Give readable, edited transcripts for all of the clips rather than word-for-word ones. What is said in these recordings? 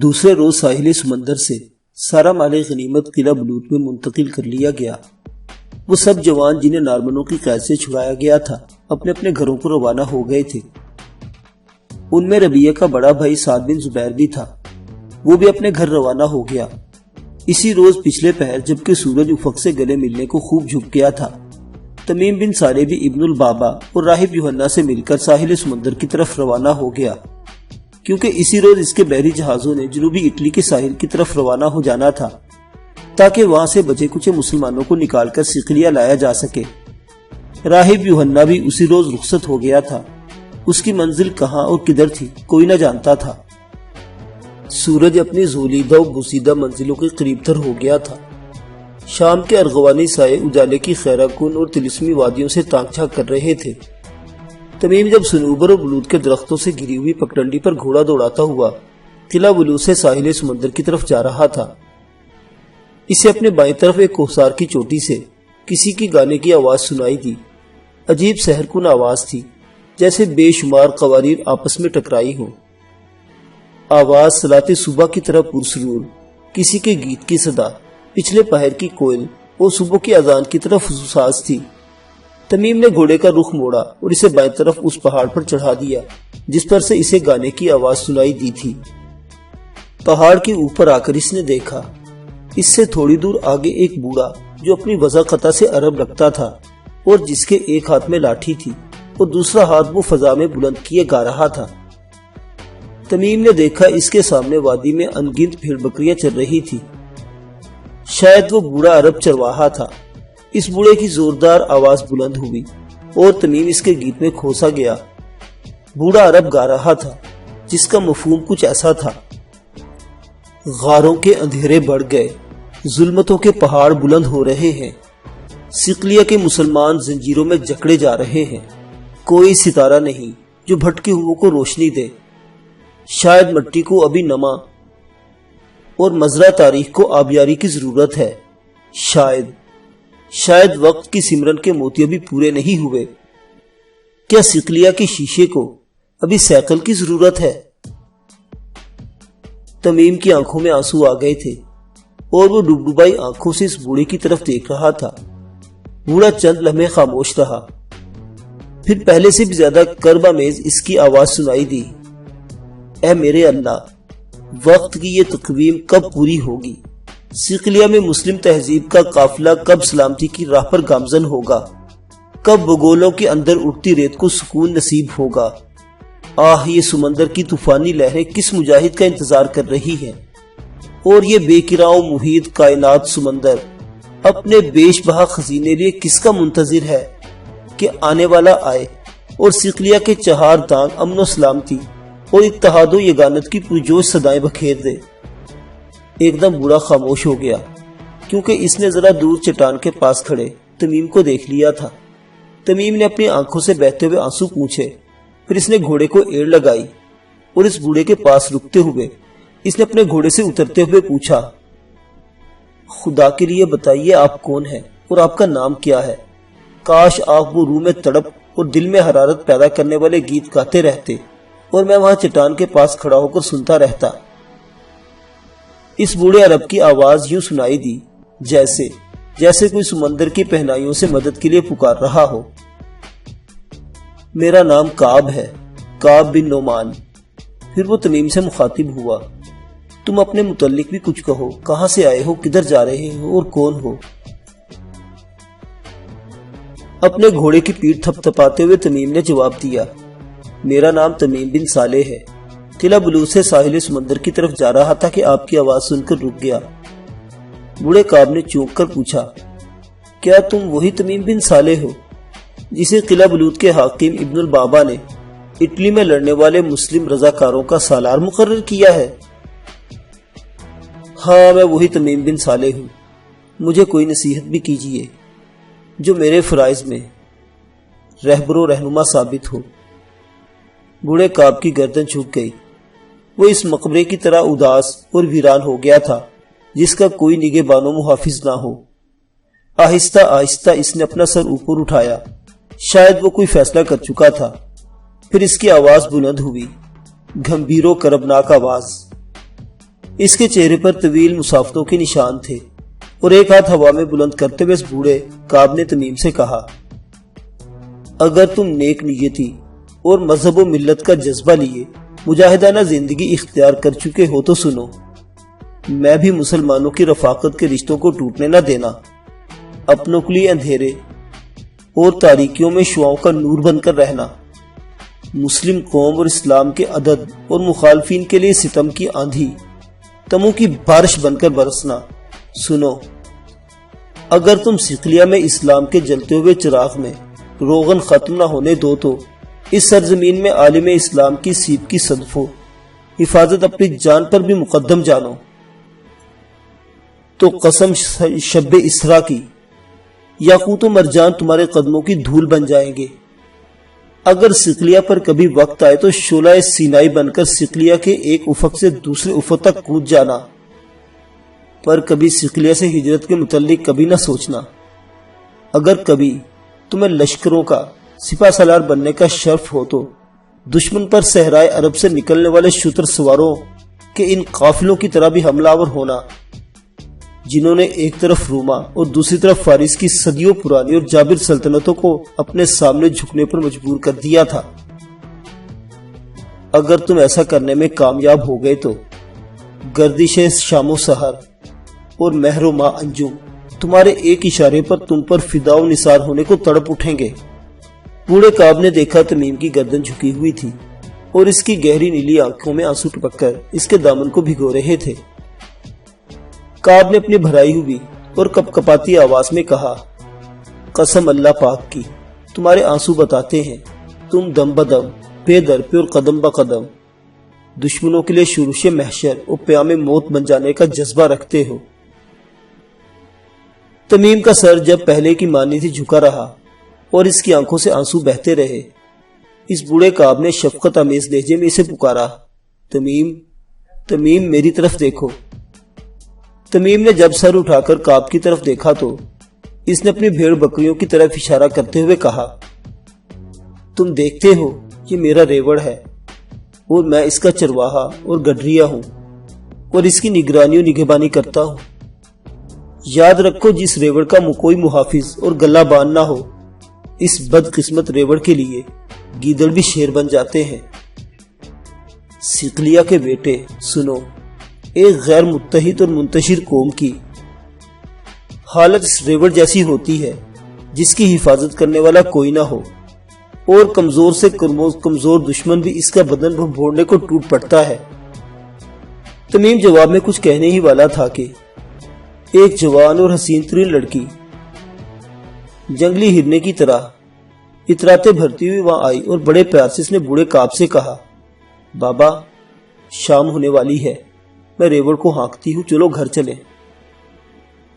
دوسرے روز ساحل سمندر سے سارا مال غنیمت قلعہ بلوط میں منتقل کر لیا گیا۔ وہ سب جوان جنہیں نارمنوں کی قید سے چھڑایا گیا تھا اپنے اپنے گھروں کو روانہ ہو گئے تھے۔ ان میں ربیعہ کا بڑا بھائی سعد بن زبیر بھی تھا، وہ بھی اپنے گھر روانہ ہو گیا۔ اسی روز پچھلے پہر جبکہ سورج افق سے گلے ملنے کو خوب جھک گیا تھا، تمیم بن صالح بھی ابن البابا اور راہب یوحنا سے مل کر ساحل سمندر کی طرف روانہ ہو گیا، کیونکہ اسی روز اس کے بحری جہازوں نے جنوبی اٹلی کے ساحل کی طرف روانہ ہو جانا تھا تاکہ وہاں سے بچے کچھ مسلمانوں کو نکال کر صقلیہ لایا جا سکے۔ راہب یوحنا بھی اسی روز رخصت ہو گیا تھا، اس کی منزل کہاں اور کدھر تھی کوئی نہ جانتا تھا۔ سورج اپنی زولیدہ و بوسیدہ منزلوں کے قریب تر ہو گیا تھا۔ شام کے ارغوانی سائے اجالے کی خیرہ کن اور طلسمی وادیوں سے تانک جھانک کر رہے تھے۔ تمیم جب صنوبر اور بلوط کے درختوں سے گری ہوئی پگڈنڈی پر گھوڑا دوڑاتا ہوا قلعہ بلوط سے ساحل سمندر کی طرف جا رہا تھا، اسے اپنے بائیں طرف ایک کوہسار کی چوٹی سے کسی کی گانے کی آواز سنائی دی۔ عجیب سحر کن آواز تھی، جیسے بے شمار قواریر آپس میں ٹکرائی ہوں۔ آواز صلاۃ صبح کی طرح پرسرور، کسی کے گیت کی صدا، پچھلے پہر کی کوئل اور صبح کی اذان کی طرح فضوساز تھی۔ تمیم نے گھوڑے کا رخ موڑا اور اسے بائیں طرف اس پہاڑ پر چڑھا دیا جس پر سے اسے گانے کی آواز سنائی دی تھی۔ پہاڑ کے اوپر آ کر اس نے دیکھا، اس سے تھوڑی دور آگے ایک بوڑھا جو اپنی وضع قطع سے عرب رکھتا تھا اور جس کے ایک ہاتھ میں لاٹھی تھی اور دوسرا ہاتھ وہ فضا میں بلند کیے گا رہا تھا۔ تمیم نے دیکھا اس کے سامنے وادی میں ان گنت بھیڑ بکریاں چر رہی تھی، شاید وہ بوڑھا عرب چرواہا تھا۔ اس بوڑھے کی زوردار آواز بلند ہوئی اور تمیم اس کے گیت میں کھوسا گیا۔ بوڑھا عرب گا رہا تھا جس کا مفہوم کچھ ایسا تھا: غاروں کے اندھیرے بڑھ گئے، ظلمتوں کے پہاڑ بلند ہو رہے ہیں، صقلیہ کے مسلمان زنجیروں میں جکڑے جا رہے ہیں، کوئی ستارہ نہیں جو بھٹکے ہوئوں کو روشنی دے، شاید مٹی کو ابھی نما اور مزرعہ تاریخ کو آبیاری کی ضرورت ہے، شاید وقت کی سمرن کے موتی ابھی پورے نہیں ہوئے، کیا صقلیہ کے شیشے کو ابھی سیکل کی ضرورت ہے؟ تمیم کی آنکھوں میں آنسو آ گئے تھے اور وہ ڈبڈبائی آنکھوں سے اس بوڑھے کی طرف دیکھ رہا تھا۔ بوڑھا چند لمحے خاموش رہا، پھر پہلے سے بھی زیادہ کرب آمیز اس کی آواز سنائی دی: اے میرے اللہ، وقت کی یہ تقویم کب پوری ہوگی؟ صقلیہ میں مسلم تہذیب کا قافلہ کب سلامتی کی راہ پر گامزن ہوگا؟ کب بگولوں کے اندر اٹھتی ریت کو سکون نصیب ہوگا؟ آہ، یہ سمندر کی طوفانی لہریں کس مجاہد کا انتظار کر رہی ہیں، اور یہ بے کراؤ محیط کائنات سمندر اپنے بیش بہا خزینے لیے کس کا منتظر ہے کہ آنے والا آئے اور صقلیہ کے چہار دانگ امن و سلامتی اور اتحاد و یگانت کی پرجوش صدائیں بکھیر دے۔ ایک دم بوڑھا خاموش ہو گیا، کیونکہ اس نے ذرا دور چٹان کے پاس کھڑے تمیم کو دیکھ لیا تھا۔ تمیم نے اپنی آنکھوں سے بہتے ہوئے آنسو پوچھے، پھر اس نے گھوڑے کو ایڑ لگائی اور اس بوڑھے کے پاس رکتے ہوئے اس نے اپنے گھوڑے سے اترتے ہوئے پوچھا: خدا کے لیے بتائیے آپ کون ہیں اور آپ کا نام کیا ہے؟ کاش آپ وہ روح میں تڑپ اور دل میں حرارت پیدا کرنے والے گیت گاتے رہتے اور میں وہاں چٹان کے پاس کھڑا ہو کر سنتا رہتا۔ اس بوڑھے عرب کی آواز یوں سنائی دی جیسے کوئی سمندر کی پہنائیوں سے مدد کے لیے پکار رہا ہو: میرا نام کعب ہے، کعب بن نعمان۔ پھر وہ تمیم سے مخاطب ہوا: تم اپنے متعلق بھی کچھ کہو، کہاں سے آئے ہو، کدھر جا رہے ہو اور کون ہو؟ اپنے گھوڑے کی پیٹھ تھپ تھپاتے ہوئے تمیم نے جواب دیا: میرا نام تمیم بن صالح ہے، قلعہ بلوط سے ساحل سمندر کی طرف جا رہا تھا کہ آپ کی آواز سن کر رک گیا۔ بوڑھے کعب نے چونک کر پوچھا: کیا تم وہی تمیم بن صالح ہو جسے قلعہ بلوط کے حاکم ابن البابا نے اٹلی میں لڑنے والے مسلم رضاکاروں کا سالار مقرر کیا ہے؟ ہاں، میں وہی تمیم بن صالح ہوں، مجھے کوئی نصیحت بھی کیجیے جو میرے فرائض میں رہبر و رہنما ثابت ہو۔ بوڑھے کعب کی گردن جھک گئی، وہ اس مقبرے کی طرح اداس اور ویران ہو گیا تھا جس کا کوئی نگہبان و محافظ نہ ہو۔ آہستہ آہستہ اس نے اپنا سر اوپر اٹھایا، شاید وہ کوئی فیصلہ کر چکا تھا۔ پھر اس کی آواز بلند ہوئی، گھمبیر و کربناک آواز: اس کے چہرے پر طویل مسافتوں کے نشان تھے اور ایک ہاتھ ہوا میں بلند کرتے ہوئے اس بوڑھے کعب نے تمیم سے کہا، اگر تم نیک نیتی اور مذہب و ملت کا جذبہ لیے مجاہدانہ زندگی اختیار کر چکے ہو تو سنو، میں بھی مسلمانوں کی رفاقت کے رشتوں کو ٹوٹنے نہ دینا، اپنوں کے لیے اندھیرے اور تاریکیوں میں شعاؤں کا نور بن کر رہنا، مسلم قوم اور اسلام کے عدد اور مخالفین کے لیے ستم کی آندھی تموں کی بارش بن کر برسنا۔ سنو، اگر تم صقلیہ میں اسلام کے جلتے ہوئے چراغ میں روغن ختم نہ ہونے دو تو اس سرزمین میں عالم اسلام کی سیب کی صدف و حفاظت اپنی جان پر بھی مقدم جانو۔ تو قسم شب اسرا کی، یاقوت و مرجان تمہارے قدموں کی دھول بن جائیں گے۔ اگر صقلیہ پر کبھی وقت آئے تو شعلہ سینائی بن کر صقلیہ کے ایک افق سے دوسرے افق تک کود جانا، پر کبھی صقلیہ سے ہجرت کے متعلق کبھی نہ سوچنا۔ اگر کبھی تمہیں لشکروں کا سپہ سالار بننے کا شرف ہو تو دشمن پر صحرائے عرب سے نکلنے والے شتر سواروں کے ان قافلوں کی طرح بھی حملہ آور ہونا، جنہوں نے ایک طرف روما اور دوسری طرف فارس کی صدیوں پرانی اور جابر سلطنتوں کو اپنے سامنے جھکنے پر مجبور کر دیا تھا۔ اگر تم ایسا کرنے میں کامیاب ہو گئے تو گردش شام و سحر اور مہر و ماہ انجم تمہارے ایک اشارے پر تم پر فدا و نثار ہونے کو تڑپ اٹھیں گے۔ بوڑھے کعب نے دیکھا تمیم کی گردن جھکی ہوئی تھی اور اس کی گہری نیلی آنکھوں میں آنسو ٹپک کر اس کے دامن کو بھگو رہے تھے۔ کعب نے اپنی بھرائی ہوئی اور کپ کپاتی آواز میں کہا، قسم اللہ پاک کی، تمہارے آنسو بتاتے ہیں تم دم بدم، پے در پے اور قدم بقدم دشمنوں کے لیے شورش محشر اور پیام موت بن جانے کا جذبہ رکھتے ہو۔ تمیم کا سر جب پہلے کی مانی تھی جھکا رہا اور اس کی آنکھوں سے آنسو بہتے رہے۔ اس بوڑھے کعب نے شفقت آمیز لہجے میں اسے پکارا، تمیم، تمیم میری طرف دیکھو۔ تمیم نے جب سر اٹھا کر کعب کی طرف دیکھا تو اس نے اپنی بھیڑ بکریوں کی طرف اشارہ کرتے ہوئے کہا، تم دیکھتے ہو یہ میرا ریوڑ ہے اور میں اس کا چرواہا اور گڈریا ہوں اور اس کی نگرانی و نگہبانی کرتا ہوں۔ یاد رکھو جس ریوڑ کا کوئی محافظ اور گلہ بان نہ ہو، اس بد قسمت ریوڑ کے لیے گیدڑ بھی شیر بن جاتے ہیں۔ صقلیہ کے بیٹے سنو، ایک غیر متحد اور منتشر قوم کی حالت اس ریوڑ جیسی ہوتی ہے جس کی حفاظت کرنے والا کوئی نہ ہو، اور کمزور سے کمزور دشمن بھی اس کا بدن بھوڑنے کو ٹوٹ پڑتا ہے۔ تمیم جواب میں کچھ کہنے ہی والا تھا کہ ایک جوان اور حسین ترین لڑکی جنگلی ہرنے کی طرح اتراتے بھرتی ہوئی وہاں آئی اور بڑے پیار سے اس نے بوڑھے کعب سے کہا، بابا شام ہونے والی ہے، میں ریوڑ کو ہانکتی ہوں، چلو گھر چلیں۔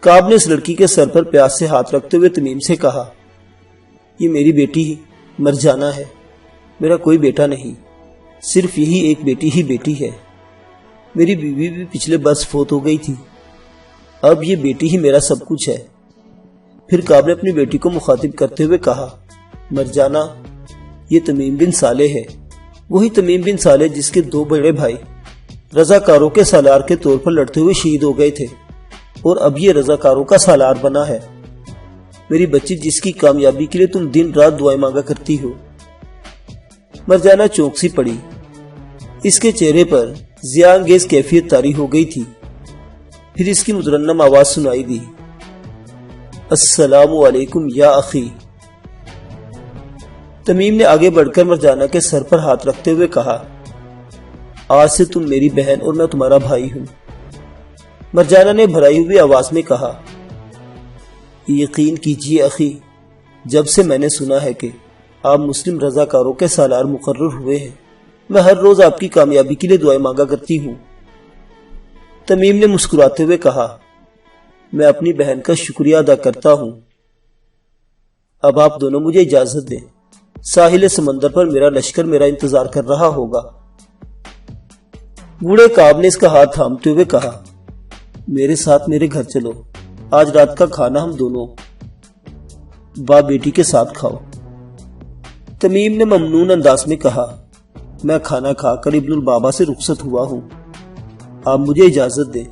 کعب نے اس لڑکی کے سر پر پیاس سے ہاتھ رکھتے ہوئے تمیم سے کہا، یہ میری بیٹی ہی مرجانہ ہے، میرا کوئی بیٹا نہیں، صرف یہی ایک بیٹی ہی بیٹی ہے۔ میری بیوی بھی پچھلے برس فوت ہو گئی تھی، اب یہ بیٹی ہی میرا سب کچھ ہے۔ پھر کعب نے اپنی بیٹی کو مخاطب کرتے ہوئے کہا، مرجانہ یہ تمیم بن صالح ہے، وہی تمیم بن صالح جس کے دو بڑے بھائی رضاکاروں کے سالار کے طور پر لڑتے ہوئے شہید ہو گئے تھے اور اب یہ رضاکاروں کا سالار بنا ہے۔ میری بچی جس کی کامیابی کے لیے تم دن رات دعائیں مانگا کرتی ہو۔ مرجانہ چونک سی پڑی، اس کے چہرے پر ضیاء انگیز کیفیت طاری ہو گئی تھی۔ پھر اس کی مترنم آواز سنائی دی، السلام علیکم یا اخی۔ تمیم نے آگے بڑھ کر مرجانہ کے سر پر ہاتھ رکھتے ہوئے کہا، آج سے تم میری بہن اور میں تمہارا بھائی ہوں۔ مرجانہ نے بھرائی ہوئی آواز میں کہا، یقین کیجیے اخی، جب سے میں نے سنا ہے کہ آپ مسلم رضاکاروں کے سالار مقرر ہوئے ہیں، میں ہر روز آپ کی کامیابی کے لیے دعائیں مانگا کرتی ہوں۔ تمیم نے مسکراتے ہوئے کہا، میں اپنی بہن کا شکریہ ادا کرتا ہوں۔ اب آپ دونوں مجھے اجازت دیں، ساحل سمندر پر میرا لشکر میرا انتظار کر رہا ہوگا۔ بوڑھے کعب نے اس کا ہاتھ تھامتے ہوئے کہا، میرے ساتھ میرے گھر چلو، آج رات کا کھانا ہم دونوں باپ بیٹی کے ساتھ کھاؤ۔ تمیم نے ممنون انداز میں کہا، میں کھانا کھا کر ابن البابا سے رخصت ہوا ہوں۔ آپ مجھے اجازت دیں،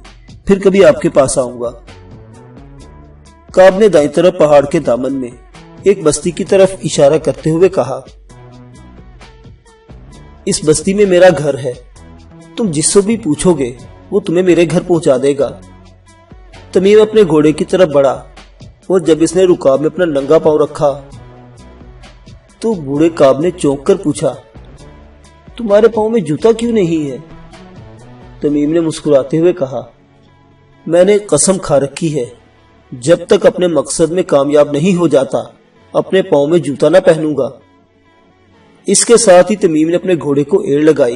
پھر کبھی آپ کے پاس آؤں گا۔ کعب نے دائیں طرف پہاڑ کے دامن میں ایک بستی کی طرف اشارہ کرتے ہوئے کہا، اس بستی میں میرا گھر ہے، تم جس سے بھی پوچھو گے وہ تمہیں میرے گھر پہنچا دے گا۔ تمیم اپنے گھوڑے کی طرف بڑھا اور جب اس نے رکاب میں اپنا ننگا پاؤں رکھا تو بوڑھے کعب نے چونک کر پوچھا، تمہارے پاؤں میں جوتا کیوں نہیں ہے؟ تمیم نے مسکراتے ہوئے کہا، میں نے قسم کھا رکھی ہے جب تک اپنے مقصد میں کامیاب نہیں ہو جاتا اپنے پاؤں میں جوتا نہ پہنوں گا۔ اس کے ساتھ ہی تمیم نے اپنے گھوڑے کو ایڑ لگائی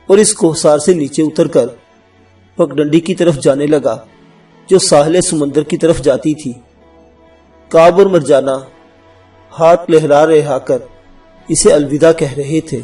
اور اس کوہسار سے نیچے اتر کر پگڈنڈی کی طرف جانے لگا جو ساحل سمندر کی طرف جاتی تھی۔ کعب اور مرجانہ ہاتھ لہرا رہا کر اسے الوداع کہہ رہے تھے۔